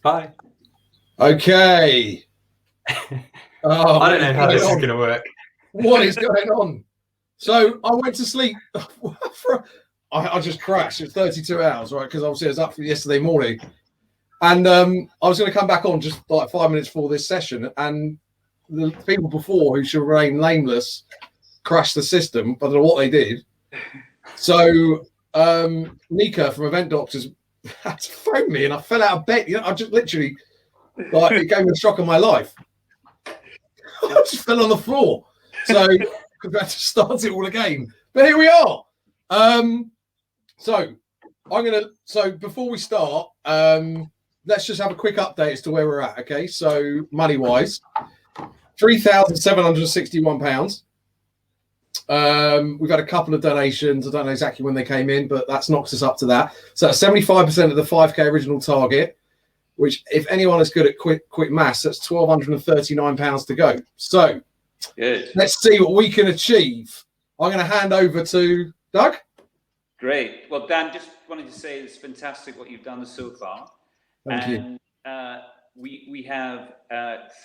Bye. Okay. Oh, I don't know how this is going to work. What is going on? So I went to sleep. I just crashed. It was 32 hours, right? Because obviously I was up for yesterday morning. And I was going to come back on just like 5 minutes before this session. And the people before who should remain nameless crashed the system. I don't know what they did. So Nika from Event Doctors had to phone me and I fell out of bed. You know, I just literally, like, it gave me a shock of my life. I just fell on the floor. So we had to start it all again. But here we are. So before we start, let's just have a quick update as to where we're at. Okay, so money-wise, £3,761. We've had a couple of donations. I don't know exactly when they came in, but that's knocks us up to that. So 75% of the 5K original target, which if anyone is good at quick maths, that's £1,239 to go. So good. Let's see what we can achieve. I'm going to hand over to Doug. Great. Well, Dan, just wanted to say it's fantastic what you've done so far. Thank you. We have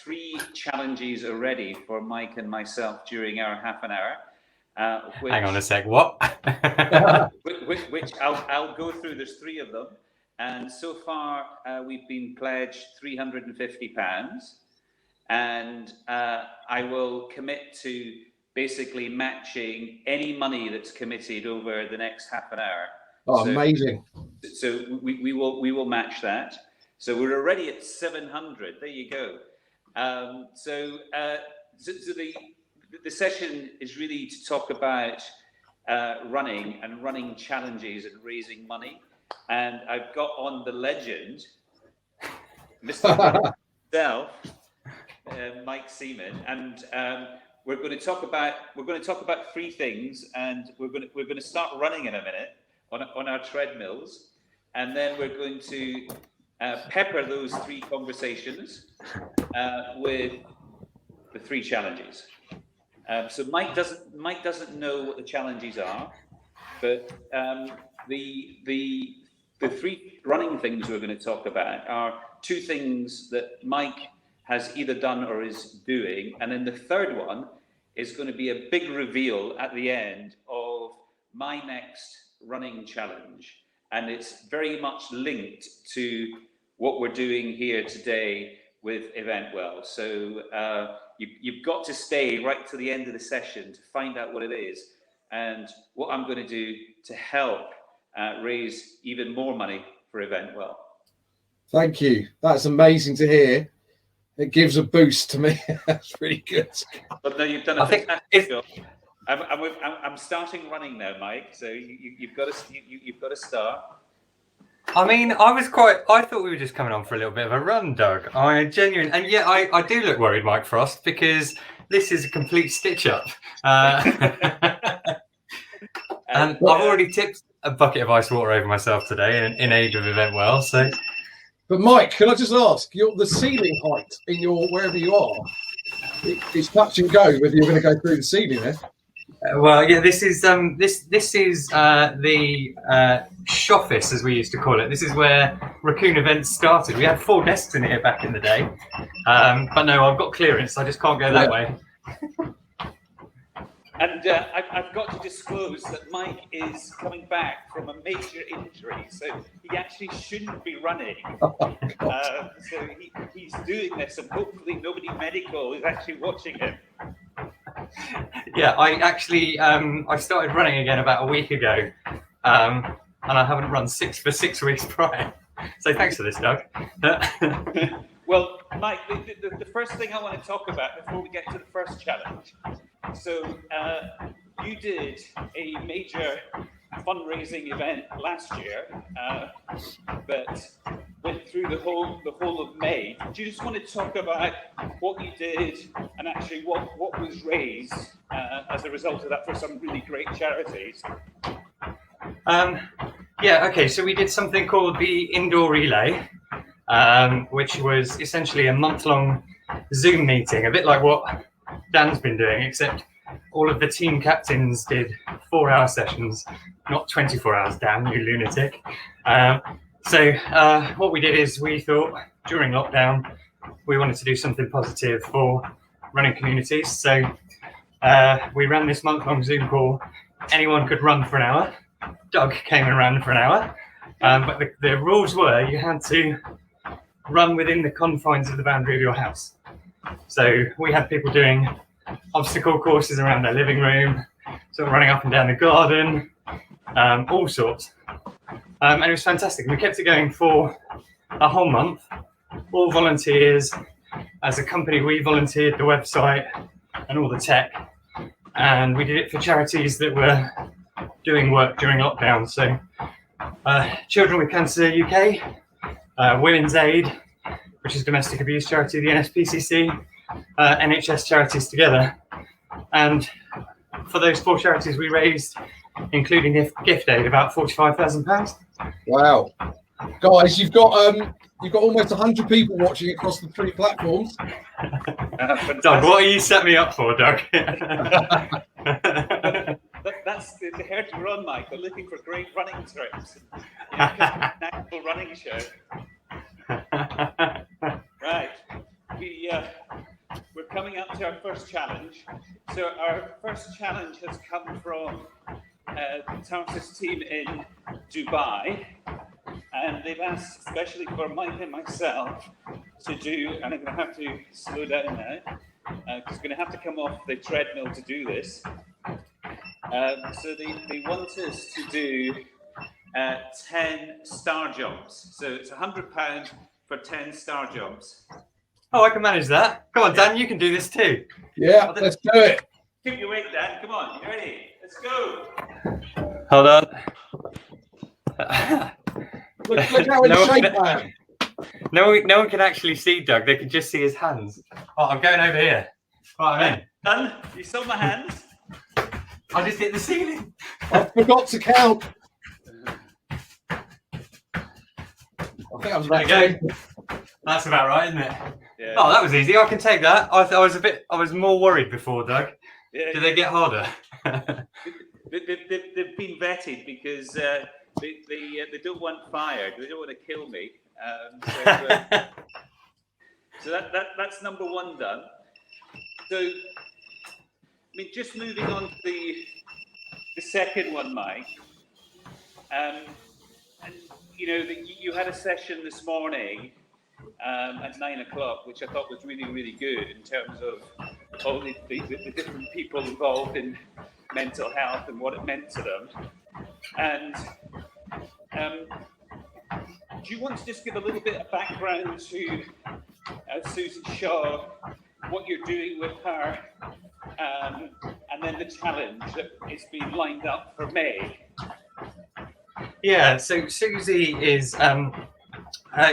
3 challenges already for Mike and myself during our half an hour. Hang on a sec. What? which I'll go through. There's 3 of them, and so far we've been pledged £350, and I will commit to basically matching any money that's committed over the next half an hour. Oh, so, amazing! So we will match that. So we're already at 700. There you go. So the session is really to talk about running and running challenges and raising money. And I've got on the legend, Mr. himself, Mike Seaman, and we're going to talk about 3 things, and we're going to start running in a minute on our treadmills, and then we're going to pepper those 3 conversations with the 3 challenges. So Mike doesn't know what the challenges are, but the 3 running things we're going to talk about are 2 things that Mike has either done or is doing, and then the third one is going to be a big reveal at the end of my next running challenge, and it's very much linked to what we're doing here today with EventWell. So you've got to stay right to the end of the session to find out what it is and what I'm going to do to help raise even more money for EventWell. Thank you. That's amazing to hear. It gives a boost to me. That's really good. But no, you've done a fantastic job. I'm starting running now, Mike. So you've got to start. I mean, I thought we were just coming on for a little bit of a run, Doug. I genuinely, and yet I do look worried, Mike Frost, because this is a complete stitch up. And I've already tipped a bucket of ice water over myself today in aid of EventWell. So, but Mike, can I just ask, the ceiling height in your wherever you are, it's touch and go whether you're going to go through the ceiling there. Well, yeah, this is the shoffice, as we used to call it. This is where Raccoon Events started. We had 4 desks in here back in the day, but no, I've got clearance. I just can't go that way. And I've got to disclose that Mike is coming back from a major injury, so he actually shouldn't be running. So he's doing this, and hopefully nobody medical is actually watching him. Yeah, I actually I started running again about a week ago, and I haven't run for 6 weeks prior. So thanks for this, Doug. Well, Mike, the first thing I want to talk about before we get to the first challenge. So you did a major fundraising event last year, but went through the whole of May. Do you just want to talk about what you did and actually what was raised as a result of that for some really great charities? Yeah, okay, so we did something called the Indoor Relay, which was essentially a month-long Zoom meeting, a bit like what Dan's been doing, except all of the team captains did 4-hour sessions, not 24 hours, Dan, you lunatic. So what we did is we thought during lockdown we wanted to do something positive for running communities. So we ran this month-long Zoom call. Anyone could run for an hour. Doug came and ran for an hour. But the rules were you had to run within the confines of the boundary of your house. So we had people doing obstacle courses around their living room, sort of running up and down the garden, all sorts. And it was fantastic. We kept it going for a whole month, all volunteers. As a company, we volunteered the website and all the tech. And we did it for charities that were doing work during lockdown. So Children with Cancer UK, Women's Aid, which is domestic abuse charity, the NSPCC, NHS charities together. And for those 4 charities we raised, including gift aid, about £45,000. Wow. Guys, you've got almost 100 people watching across the 3 platforms. Doug, what are you set me up for, Doug? That's the Hair to Run, Mike. They're looking for great running tips. National running show. Right. We're coming up to our first challenge. So our first challenge has come from the Tarsus team in Dubai. And they've asked, especially for Mike and myself, to do, and I'm going to have to slow down now, because I'm going to have to come off the treadmill to do this. So they want us to do 10 star jumps. So it's £100 for 10 star jumps. Oh, I can manage that. Come on, Dan, you can do this too. Yeah, let's do it. Keep your weight, Dan. Come on, you ready? Let's go. Hold on. Look how in shape I am. No one can actually see Doug. They can just see his hands. Oh, I'm going over here. Right, I'm in. Dan, you saw my hands? I just hit the ceiling. I forgot to count. I think I was about There you go. That's about right, isn't it? Yeah. Oh, that was easy. I can take that. I was more worried before, Doug. Yeah. Do they get harder? They've been vetted because they don't want fire. They don't want to kill me. So that's number 1 done. So, I mean, just moving on to the second one, Mike. And you know, you had a session this morning at 9 o'clock, which I thought was really, really good in terms of all the different people involved in mental health and what it meant to them. And do you want to just give a little bit of background to Susan Shaw, what you're doing with her, and then the challenge that is being lined up for May? Yeah, so Susie is,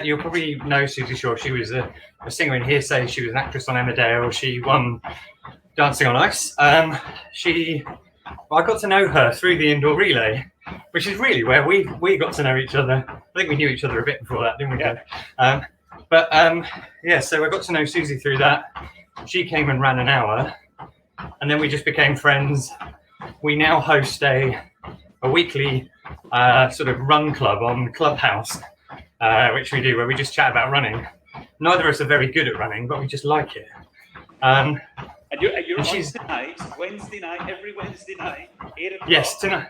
you'll probably know Susie Shaw. She was a singer in Hearsay. She was an actress on Emmerdale. She won Dancing on Ice. I got to know her through the indoor relay, which is really where we got to know each other. I think we knew each other a bit before that, didn't we? Yeah. Yeah, so I got to know Susie through that. She came and ran an hour, and then we just became friends. We now host a weekly sort of run club on Clubhouse, which we do, where we just chat about running. Neither of us are very good at running, but we just like it. And you're on tonight, Wednesday night, every Wednesday night, 8 o'clock. Yes, tonight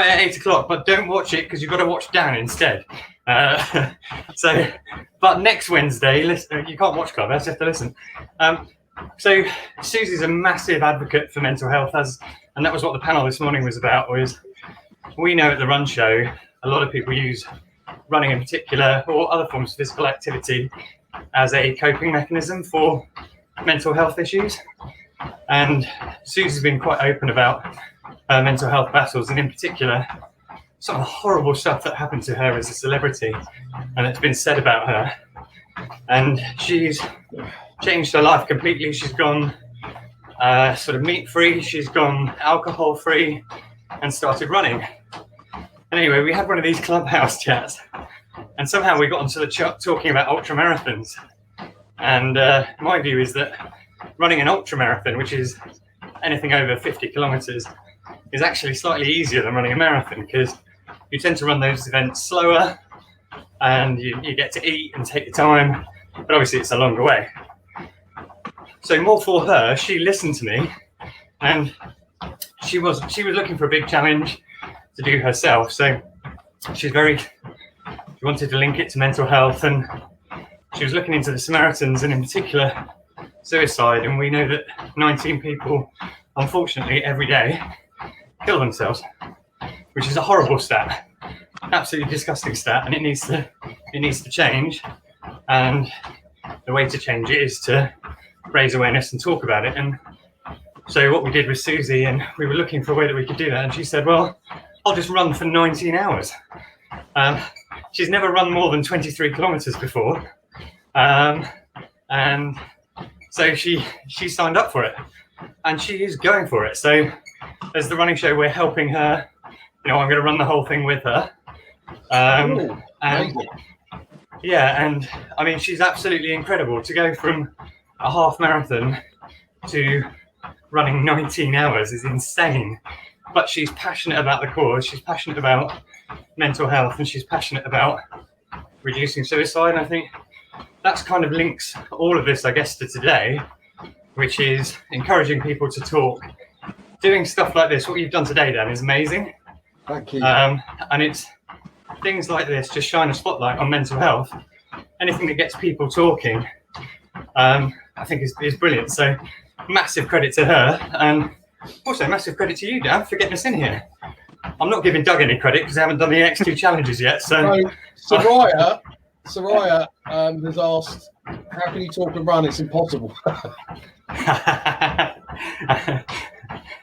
at 8 o'clock, but don't watch it because you've got to watch Dan instead. But next Wednesday, listen, you can't watch Clubhouse, you have to listen. So Susie's a massive advocate for mental health, and that was what the panel this morning was about. Was we know at the Run Show, a lot of people use running in particular, or other forms of physical activity, as a coping mechanism for mental health issues. And Susie's been quite open about mental health battles, and in particular, some of the horrible stuff that happened to her as a celebrity, and it's been said about her. And she's changed her life completely. She's gone sort of meat-free, she's gone alcohol-free, and started running. And anyway, we had one of these Clubhouse chats, and somehow we got onto the chat talking about ultramarathons. And my view is that running an ultramarathon, which is anything over 50 kilometers, is actually slightly easier than running a marathon, because you tend to run those events slower, and you get to eat and take your time, but obviously it's a longer way. So more for her, she listened to me, and she was looking for a big challenge to do herself. So she wanted to link it to mental health, and she was looking into the Samaritans and in particular suicide. And we know that 19 people, unfortunately, every day kill themselves, which is a horrible stat, absolutely disgusting stat, and it needs to change. And the way to change it is to raise awareness and talk about it. And so what we did with Susie, and we were looking for a way that we could do that, and she said, well, I'll just run for 19 hours. She's never run more than 23 kilometers before. And so she signed up for it, and she is going for it. So as the running show, we're helping her. I'm going to run the whole thing with her. And I mean, she's absolutely incredible. To go from a half marathon to running 19 hours is insane. But she's passionate about the cause. She's passionate about mental health, and she's passionate about reducing suicide. And I think that's kind of links all of this, I guess, to today, which is encouraging people to talk. Doing stuff like this, what you've done today, Dan, is amazing. Thank you. And it's things like this just shine a spotlight on mental health. Anything that gets people talking, I think is brilliant. So massive credit to her, and also massive credit to you, Dan, for getting us in here. I'm not giving Doug any credit because I haven't done the next 2 challenges yet. So Soraya has asked, how can you talk and run? It's impossible.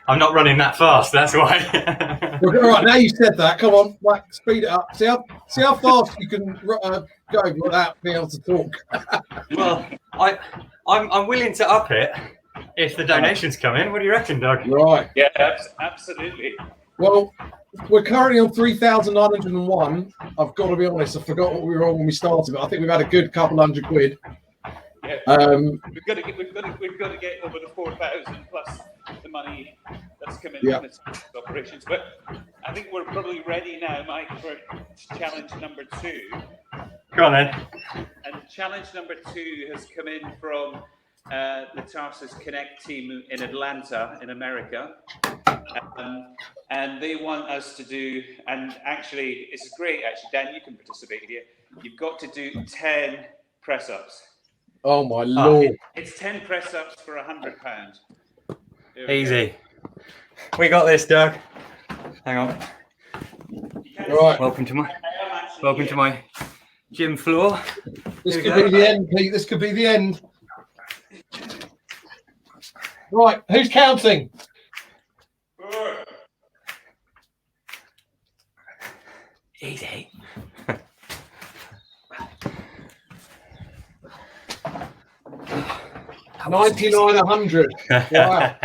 I'm not running that fast, that's why. All right, now you said that, come on, right, speed it up. See how fast you can go without being able to talk. Well, I'm willing to up it if the donations come in. What do you reckon, Doug? Right. Yeah, absolutely. Well, we're currently on 3,901. I've got to be honest, I forgot what we were on when we started, but I think we've had a good couple hundred quid. Yeah. We've got to get over the 4,000 plus the money that's come in from the operations. But I think we're probably ready now, Mike, for challenge number 2. Go on then. And challenge number 2 has come in from the Tarsus Connect team in Atlanta, in America. And they want us to do, and actually, it's great, actually, Dan, you can participate here. You've got to do 10 press-ups. Oh, my Lord. It's 10 press-ups for £100. Easy. We got this, Doug. Hang on. Right. Welcome to my gym floor. This could be the end, Pete. This could be the end. Right. Who's counting? Easy. 99, 100. Wow.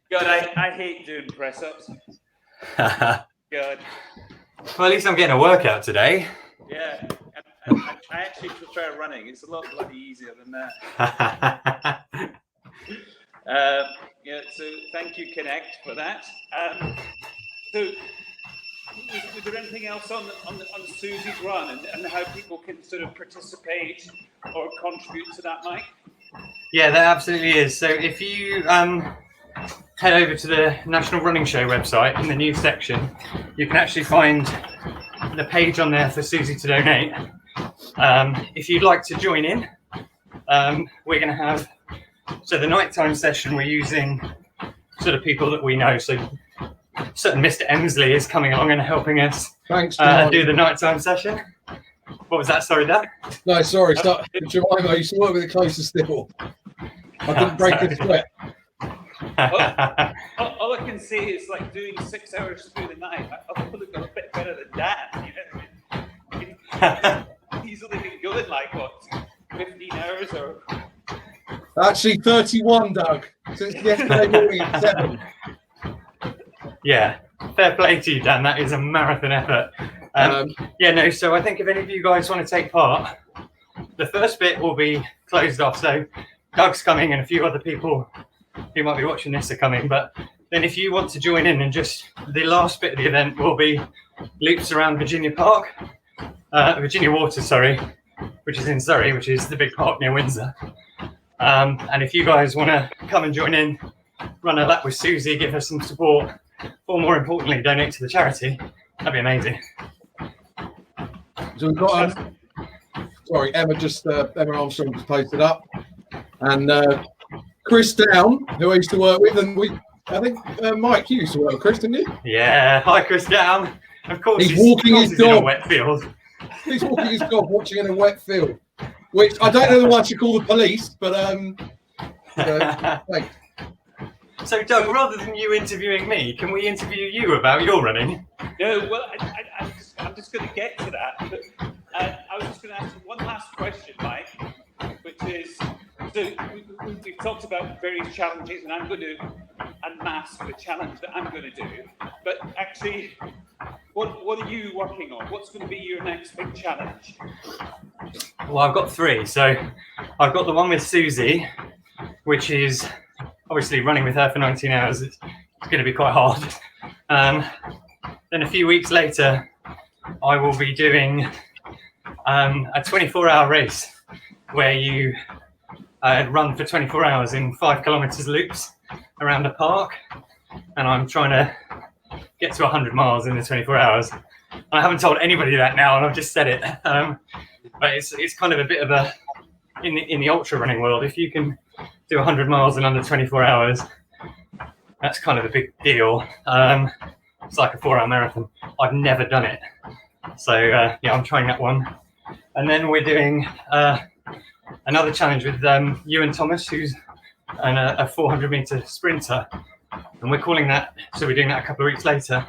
God, I hate doing press-ups. God. Well, at least I'm getting a workout today. Yeah. I actually prefer running. It's a lot bloody easier than that. So thank you, Connect, for that. So was there anything else on Susie's run and how people can sort of participate or contribute to that, Mike? Yeah, there absolutely is. So if you head over to the National Running Show website in the news section, you can actually find the page on there for Susie to donate. If you'd like to join in, we're going to have, so the nighttime session, we're using sort of people that we know. So certain Mr. Emslie is coming along and helping us do the nighttime session. What was that? Sorry, Dad? No, sorry. Jemima, I used to work with the closest still. I didn't break a sweat. All I can say is like doing 6 hours through the night. I've probably got a bit better than Dan. You know? He's only been going like what, 15 hours or? Actually, 31, Doug. Since yesterday morning at 7. Yeah, fair play to you, Dan. That is a marathon effort. So I think if any of you guys want to take part, the first bit will be closed off. So Doug's coming and a few other people who might be watching this are coming. But then if you want to join in, and just the last bit of the event will be loops around Virginia Water, sorry, which is in Surrey, which is the big park near Windsor. And if you guys want to come and join in, run a lap with Susie, give her some support, or more importantly, donate to the charity, that'd be amazing. So we've got, sorry, Emma Armstrong just posted up. And Chris Down, who I used to work with, and I think Mike, you used to work with Chris, didn't you? Yeah, hi Chris Down. Of course, he's walking his dog in a wet field. He's walking his dog, watching in a wet field, which I don't know the one to call the police, but thanks. So, Doug, rather than you interviewing me, can we interview you about your running? No, well, I'm just going to get to that. But, I was just going to ask you one last question, Mike, which is, so we've talked about various challenges, and I'm going to unmask the challenge that I'm going to do. But actually, what are you working on? What's going to be your next big challenge? Well, I've got 3. So I've got the one with Susie, which is obviously running with her for 19 hours. It's going to be quite hard. Then a few weeks later, I will be doing a 24-hour race where you run for 24 hours in 5 kilometers loops around a park. And I'm trying to get to 100 miles in the 24 hours. I haven't told anybody that now, and I've just said it. But it's kind of a bit of a, in the ultra running world, if you can do 100 miles in under 24 hours, that's kind of a big deal. It's like a 4-hour marathon. I've never done it. So yeah, I'm trying that one. And then we're doing another challenge with Ewan Thomas, who's a 400-meter sprinter. And we're calling that, so we're doing that a couple of weeks later.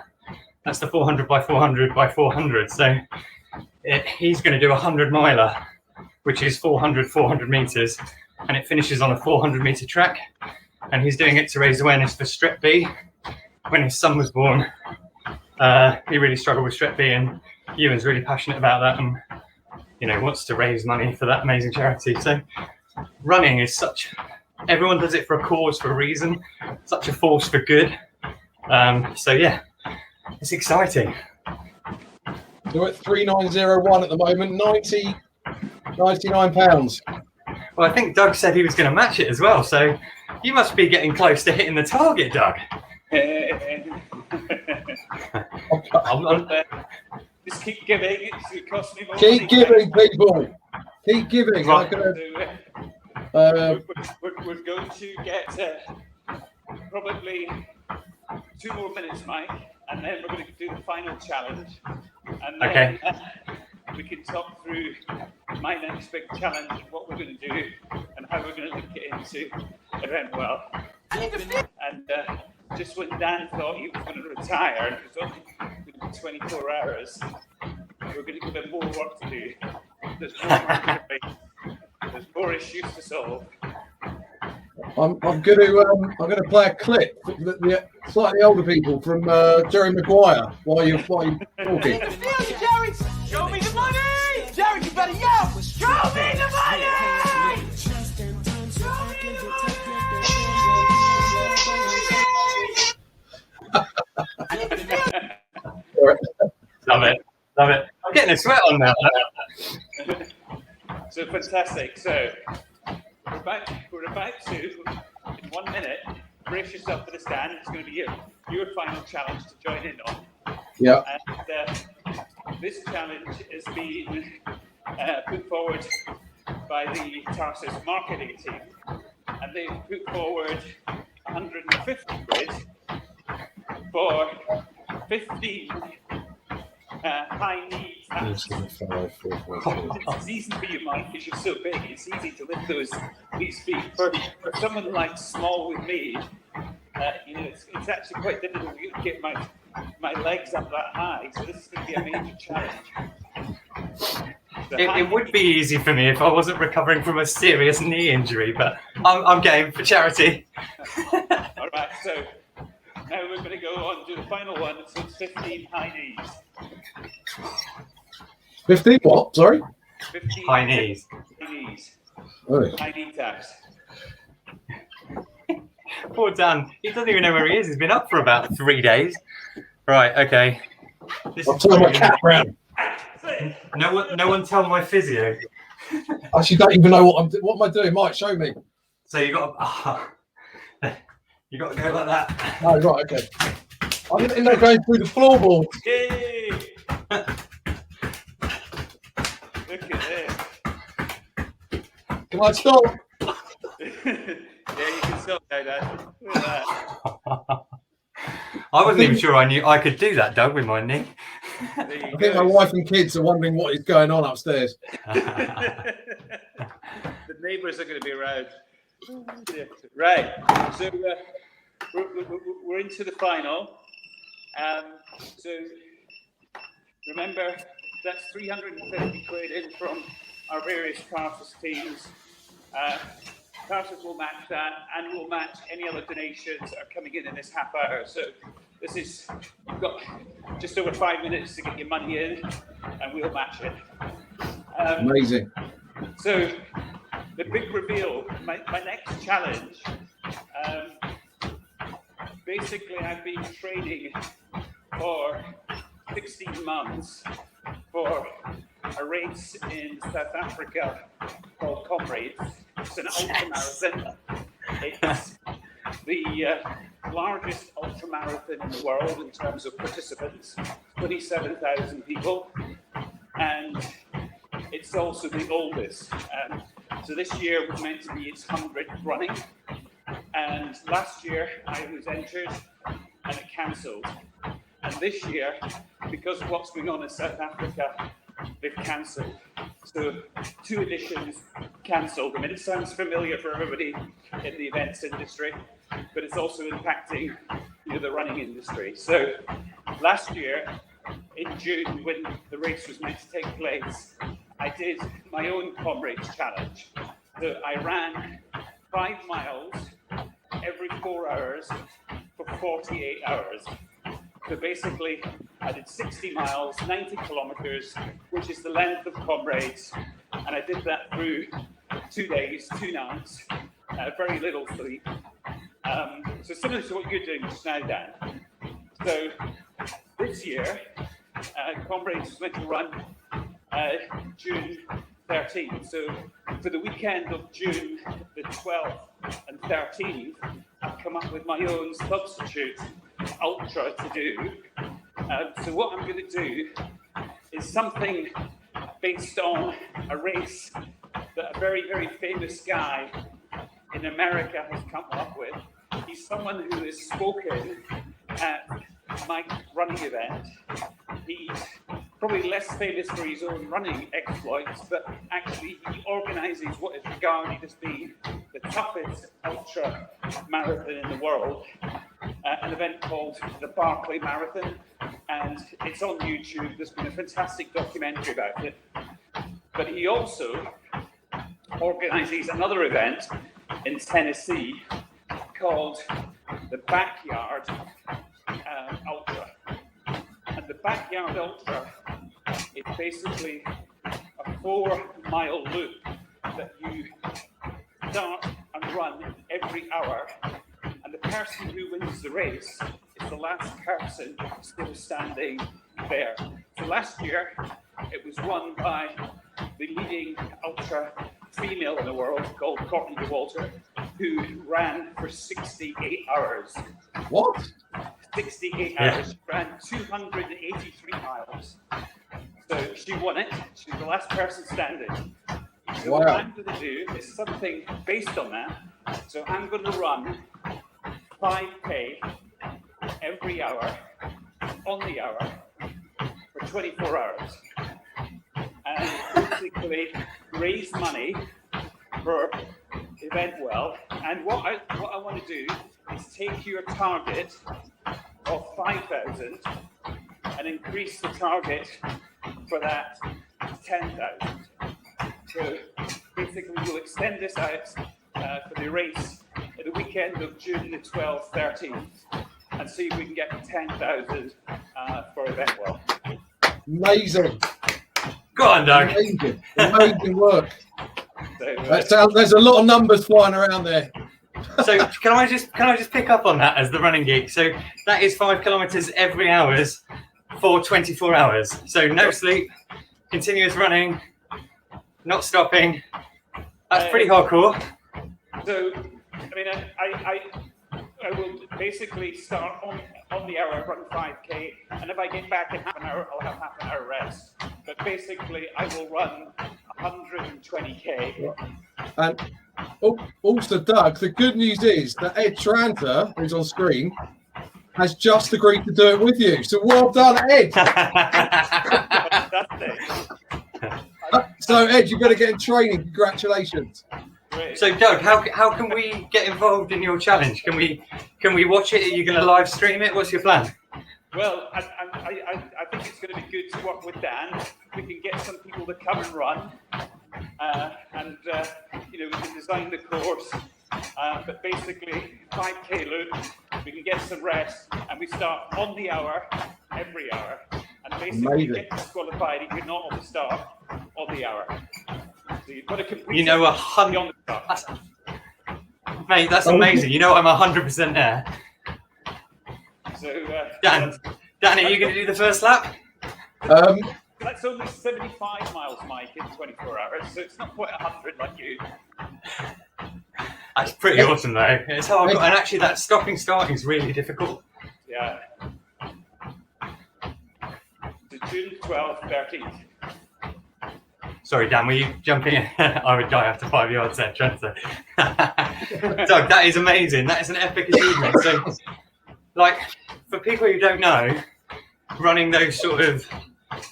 That's the 400 by 400 by 400. So he's going to do a 100-miler, which is 400 meters, and it finishes on a 400-meter track. And he's doing it to raise awareness for Strep B. When his son was born, he really struggled with Strep B, and Ewan's really passionate about that, and wants to raise money for that amazing charity. So running is everyone does it for a cause, for a reason, such a force for good. So yeah, it's exciting. We're at 3901 at the moment, 99 pounds. Well, I think Doug said he was going to match it as well, so you must be getting close to hitting the target, Doug. Just keep giving. It's going to cost me more. Keep giving, people. Keep giving. Right. We're going to get probably 2 more minutes, Mike, and then we're going to do the final challenge. And then we can talk through my next big challenge and what we're going to do and how we're going to link it into EventWell. And just when Dan thought he was going to retire and it was only going to be 24 hours, we're going to give him more work to do. There's more marketing, there's more issues to solve. I'm going to play a clip for the slightly older people from Jerry Maguire while you're talking. Jerry, show me the money! Jerry, you better yell! Show me the money! Show me the Love it. I'm getting a sweat on now. So fantastic. So we're about to, in 1 minute, brace yourself for the stand. It's going to be your final challenge to join in on. Yeah. And this challenge is being put forward by the Tarsus marketing team, and they've put forward 150 quid for 15 high knee taps. It's easy for you, Mike, because you're so big. It's easy to lift these feet. For someone like small with me, it's actually quite difficult to get my legs up that high. So this is going to be a major challenge. It would be easy for me if I wasn't recovering from a serious knee injury, but I'm game for charity. All right, so now we're going to go on to the final one. So it's 15 high knees. 15 what? Sorry? 15 high knees. Oh. High knee taps. Poor Dan. He doesn't even know where he is. He's been up for about 3 days. Right, okay. This I'll is turn my brilliant. cat around. No one tell my physio. I actually don't even know what am I doing. Mike, show me. So you got to go like that. Oh, right, okay. I didn't know going through the floorboards. Yay! Look at this. Can I stop? Yeah, you can stop now, Dad. Look at that. I wasn't even sure I knew I could do that, Doug, with my knee. There you I think my go. wife and kids are wondering what is going on upstairs. The neighbours are going to be around. Right, so we're into the final. So remember, that's 350 quid in from our various Tarsus teams. Tarsus will match that, and we'll match any other donations that are coming in this half hour. So this is, you've got just over 5 minutes to get your money in, and we'll match it. Amazing. So the big reveal, my next challenge, basically I've been training for 16 months for a race in South Africa called Comrades. It's an ultramarathon. It's the largest ultramarathon in the world in terms of participants, 27,000 people, and it's also the oldest. So this year was meant to be its 100th running, and last year I was entered and it cancelled. And this year, because of what's going on in South Africa, they've cancelled. So 2 editions cancelled. I mean, it sounds familiar for everybody in the events industry, but it's also impacting, the running industry. So last year, in June, when the race was meant to take place, I did my own Comrades challenge. So I ran 5 miles every 4 hours for 48 hours. So basically, I did 60 miles, 90 kilometers, which is the length of Comrades. And I did that through 2 days, 2 nights, very little sleep. So similar to what you're doing just now, Dan. So this year, Comrades was meant to run June 13th. So for the weekend of June the 12th and 13th, I've come up with my own substitute ultra to do. So what I'm going to do is something based on a race that a very, very famous guy in America has come up with. He's someone who has spoken at Mike's running event. He's probably less famous for his own running exploits, but actually he organises what is regarded as being the toughest ultra marathon in the world, an event called the Barclay Marathon, and it's on YouTube. There's been a fantastic documentary about it. But he also organises another event in Tennessee called the Backyard Ultra. And the Backyard Ultra is basically a 4-mile loop that you start and run every hour. And the person who wins the race is the last person still standing there. So last year, it was won by the leading ultra female in the world called Courtney DeWalter, who ran for 68 hours. What? 68 hours. She ran 283 miles. So she won it. She's the last person standing. So what I'm going to do is something based on that. So I'm going to run 5K every hour, on the hour, for 24 hours. And basically raise money for EventWell. And what I want to do is take your target of 5,000 and increase the target for that to 10,000. So basically we'll extend this out for the race at the weekend of June the 12th, 13th, and see if we can get 10,000 for EventWell. Amazing. Go on, Doug. Amazing work. So, There's a lot of numbers flying around there. So can I just pick up on that as the running geek? So that is 5 kilometers every hour for 24 hours. So no sleep, continuous running, not stopping. That's pretty hardcore. So, I mean, I will basically start on the hour, run 5K, and if I get back in half an hour, I'll have half an hour rest. But basically, I will run 120K. And also, Doug, the good news is that Ed Tranter, who's on screen, has just agreed to do it with you. So well done, Ed. So, Ed, you better get in training. Congratulations. Great. So, Doug, how can we get involved in your challenge? Can we watch it? Are you going to live stream it? What's your plan? Well, I think it's going to be good to work with Dan. We can get some people to come and run, and we can design the course. But basically, 5K loop, we can get some rest, and we start on the hour, every hour. And basically, you get disqualified if you're not on the start on the hour. So you've got to complete. You know, 100. Mate, that's amazing. You know, I'm 100% there. So, Dan, are you going to do the first lap? That's only 75 miles, Mike, in 24 hours, so it's not quite 100 like you. That's pretty awesome, though. It's hard, and actually, that stopping starting is really difficult. Yeah. So June 12th, 13th. Sorry, Dan, were you jumping in? I would die after 5 yards there, Trent. Doug, that is amazing. That is an epic achievement. So, like, for people who don't know, running those sort of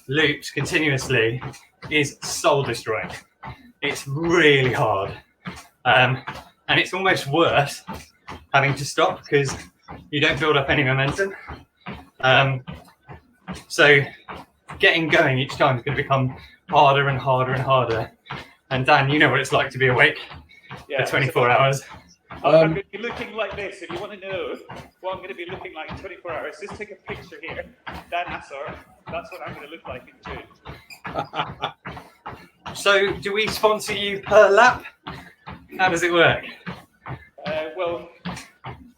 loops continuously is soul destroying. It's really hard. And it's almost worse having to stop because you don't build up any momentum. So getting going each time is going to become harder and harder and harder. And Dan, you know what it's like to be awake for 24 hours. I'm going to be looking like this. If you want to know what I'm going to be looking like in 24 hours, just take a picture here. Dan Assor, that's what I'm going to look like in June. So do we sponsor you per lap? How does it work? Well,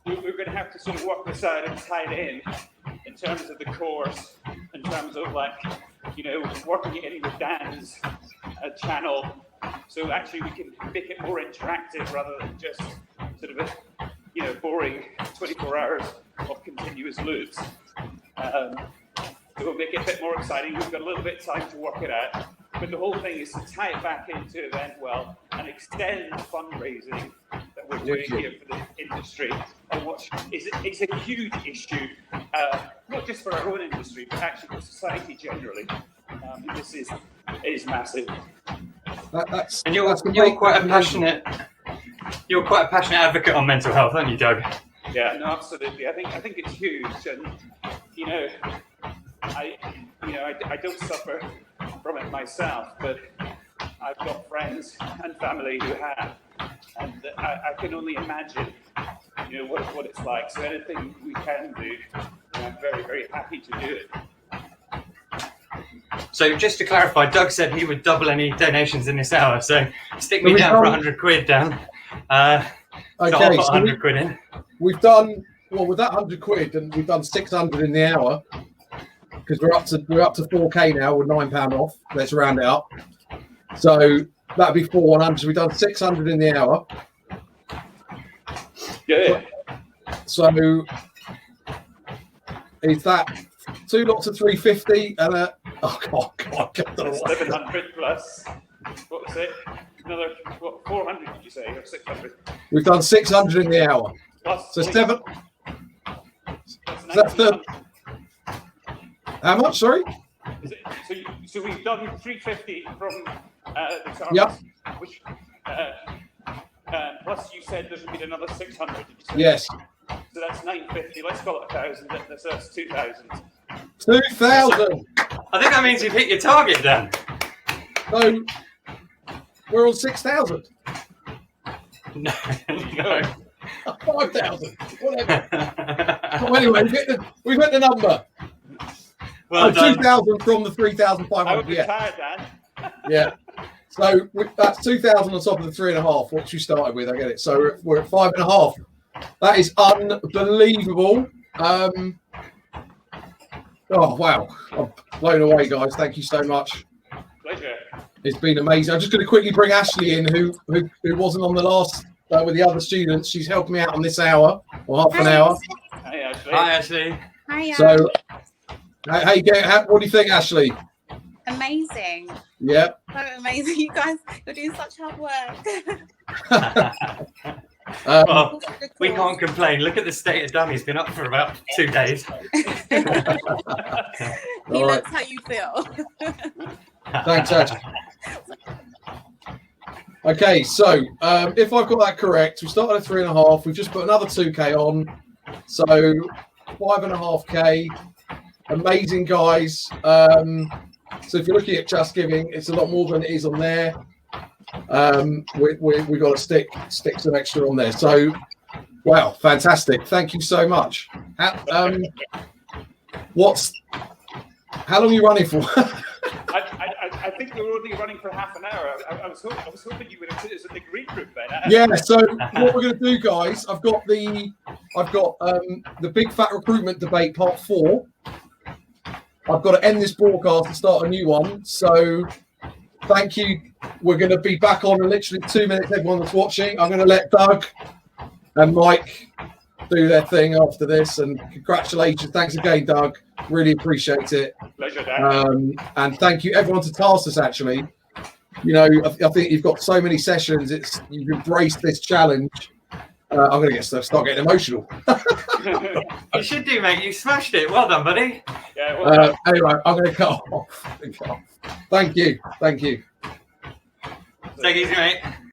we're going to have to sort of work this out and tie it in terms of the course, in terms of working it in with Dan's channel. So actually we can make it more interactive rather than just sort of a boring 24 hours of continuous loops. So we'll make it a bit more exciting. We've got a little bit of time to work it out. But the whole thing is to tie it back into EventWell and extend the fundraising that we're doing here for the industry. And it's a huge issue, not just for our own industry, but actually for society generally. This is massive. And you're quite a passionate advocate on mental health, aren't you, Doug? Yeah, no, absolutely. I think it's huge, and I don't suffer from it myself, but I've got friends and family who have, and I can only imagine, what it's like. So anything we can do, I'm very, very happy to do it. So just to clarify, Doug said he would double any donations in this hour. So stick me down for 100 quid, Dan. Okay, so I'll put 100 quid in. We've done with that 100 quid, and we've done 600 in the hour because we're up to 4K now with £9 off. Let's round it up. So that'd be 400. We've done 600 in the hour. Yeah. So is that 2 lots of 350 and a 700 plus. What was it? Another 400? Did you say, or 600? We've done 600 in the hour. Plus so 7. That's the. How much? Sorry. So we've done 350 from the target. Yep. Which plus you said there's been another 600. Did you say? Yes. So that's 950. Let's call it 1,000. So that's 2,000. 2,000. I think that means you've hit your target, Dan. So we're on 6,000. No. 5,000. Whatever. So anyway, we've hit the number. Well done. 2,000 from the 3,500. I would be tired, Dan. Yeah. So that's 2,000 on top of the 3.5, what you started with. I get it. So we're at 5.5. That is unbelievable. Oh, wow. I'm blown away, guys. Thank you so much. Pleasure. It's been amazing. I'm just going to quickly bring Ashley in, who wasn't on the last with the other students. She's helped me out on this hour, or half an hour. Hi, Ashley. Hi, Ashley. Hi. So, what do you think, Ashley? Amazing. Yeah. So amazing. You guys, you're doing such hard work. Well, we can't complain. Look at the state of Dan. He's been up for about 2 days. He looks how you feel. Thanks, Ash. Okay, so if I've got that correct, we started at 3.5. We've just put another 2K on, so 5.5K. Amazing, guys. So if you're looking at Just Giving, it's a lot more than it is on there. We got to stick some extra on there. So, wow, fantastic! Thank you so much. How long are you running for? I think we were only running for half an hour. I was hoping you would have said it was in the green room then. Yeah. So what we're going to do, guys? I've got the big fat recruitment debate part 4. I've got to end this broadcast and start a new one. So thank you. We're going to be back on in literally 2 minutes. Everyone that's watching, I'm going to let Doug and Mike do their thing after this. And congratulations. Thanks again, Doug. Really appreciate it. Pleasure, Dan. And thank you everyone to Tarsus, actually. You know, I think you've got so many sessions. You've embraced this challenge. I'm going to start getting emotional. You should do, mate. You smashed it. Well done, buddy. Yeah, well done. Anyway, I'm going to cut off. Thank you. Take it easy, mate.